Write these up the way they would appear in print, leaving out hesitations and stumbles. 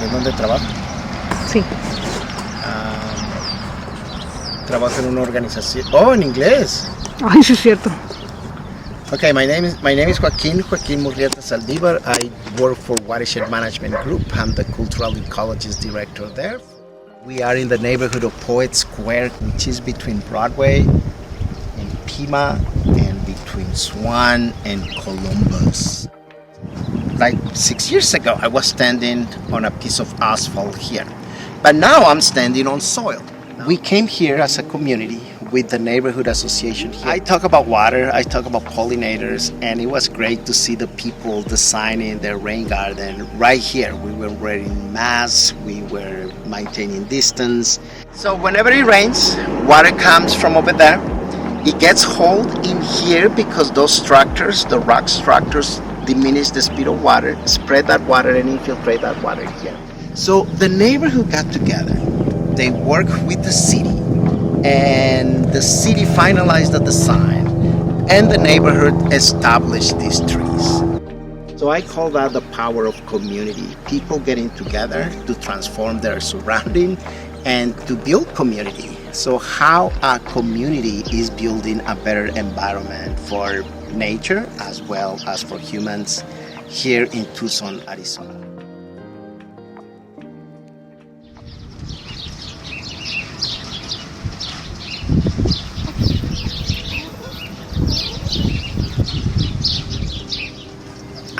¿En dónde trabaja? Sí. Trabaja en una organización. Oh, en inglés. Ay, sí es cierto. Okay, my name is Joaquin Murrieta Saldivar. I work for Watershed Management Group. I'm the Cultural Ecologist Director there. We are in the neighborhood of Poet Square, which is between Broadway and Pima and between Swan and Columbus. Like 6 years ago, I was standing on a piece of asphalt here, but now I'm standing on soil. We came here as a community with the neighborhood association here. I talk about water, I talk about pollinators, and it was great to see the people designing their rain garden right here. We were wearing masks, we were maintaining distance. So whenever it rains, water comes from over there. It gets hauled in here because those structures, the rock structures, diminish the speed of water, spread that water and infiltrate that water here. So the neighborhood got together. They work with the city, and the city finalized the design, and the neighborhood established these trees. So I call that the power of community. People getting together to transform their surrounding and to build community. So how a community is building a better environment for nature as well as for humans here in Tucson, Arizona.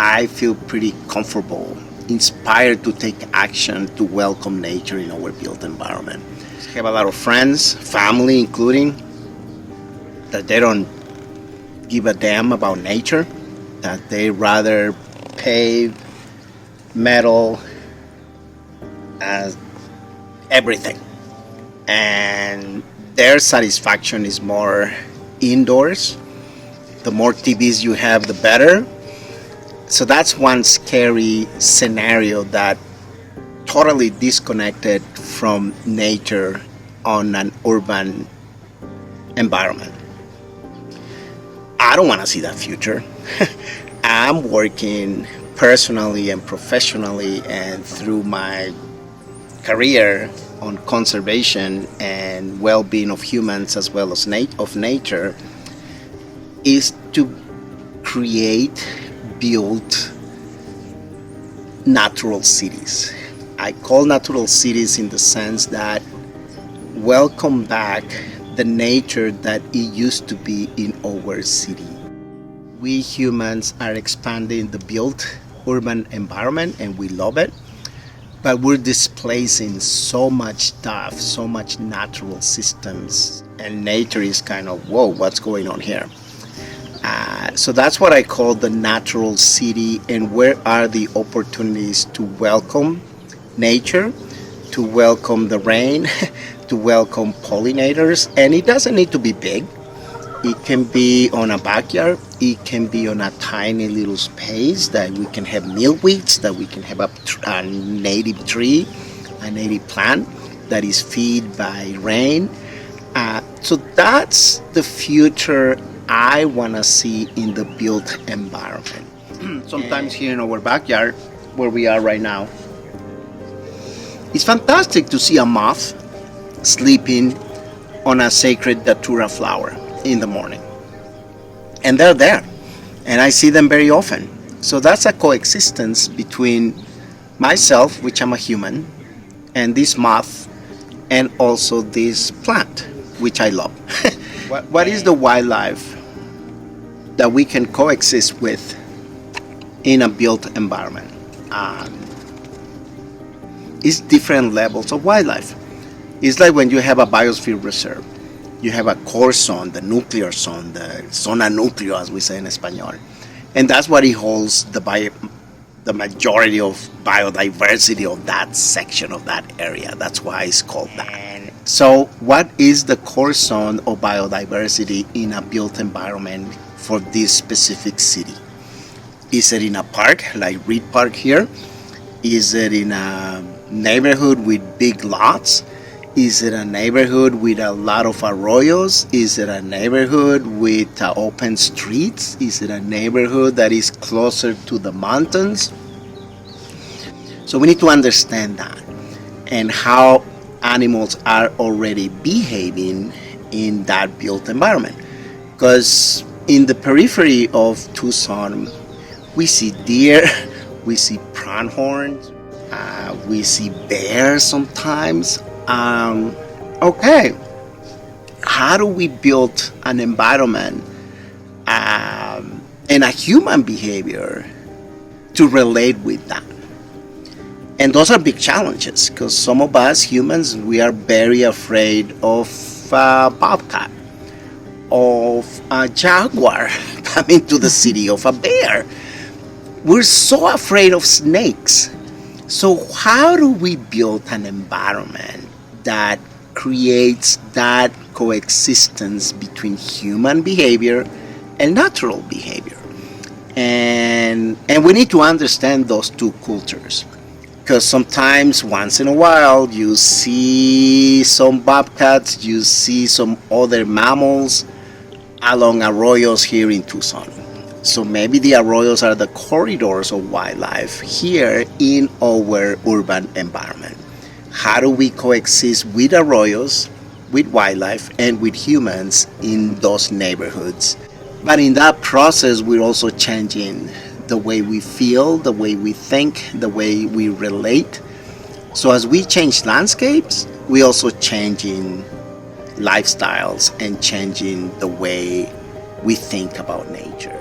I feel pretty comfortable, inspired to take action to welcome nature in our built environment. I have a lot of friends, family including, that they don't give a damn about nature, that they rather pave, metal, as everything. And their satisfaction is more indoors. The more TVs you have, the better. So that's one scary scenario that totally disconnected from nature on an urban environment. I don't want to see that future. I'm working personally and professionally and through my career on conservation and well-being of humans as well as of nature is to create, build natural cities. I call natural cities in the sense that welcome back the nature that it used to be in our city. We humans are expanding the built urban environment and we love it, but we're displacing so much stuff, so much natural systems, and nature is kind of, whoa, what's going on here? So that's what I call the natural city, and where are the opportunities to welcome nature, to welcome the rain, to welcome pollinators. And it doesn't need to be big. It can be on a backyard, it can be on a tiny little space that we can have milkweeds, that we can have a native tree, a native plant that is fed by rain. So that's the future I want to see in the built environment. Sometimes here in our backyard, where we are right now, it's fantastic to see a moth sleeping on a sacred datura flower in the morning. And they're there, and I see them very often. So that's a coexistence between myself, which I'm a human, and this moth, and also this plant, which I love. What is the wildlife that we can coexist with in a built environment? It's different levels of wildlife. It's like when you have a biosphere reserve. You have a core zone, the nuclear zone, the zona núcleo, as we say in Español. And that's what it holds the majority of biodiversity of that section of that area. That's why it's called that. So what is the core zone of biodiversity in a built environment for this specific city? Is it in a park, like Reed Park here? Is it in a neighborhood with big lots? Is it a neighborhood with a lot of arroyos? Is it a neighborhood with open streets? Is it a neighborhood that is closer to the mountains? So we need to understand that and how animals are already behaving in that built environment. Because in the periphery of Tucson, we see deer, we see pronghorns, we see bears sometimes. Okay, how do we build an environment and a human behavior to relate with that? And those are big challenges because some of us humans, we are very afraid of bobcat, of a jaguar coming to the city, of a bear. We're so afraid of snakes. So how do we build an environment that creates that coexistence between human behavior and natural behavior? And we need to understand those two cultures. Because sometimes, once in a while, you see some bobcats, you see some other mammals along arroyos here in Tucson. So maybe the arroyos are the corridors of wildlife here in our urban environment. How do we coexist with arroyos, with wildlife, and with humans in those neighborhoods? But in that process, we're also changing the way we feel, the way we think, the way we relate. So as we change landscapes, we also changing lifestyles and changing the way we think about nature.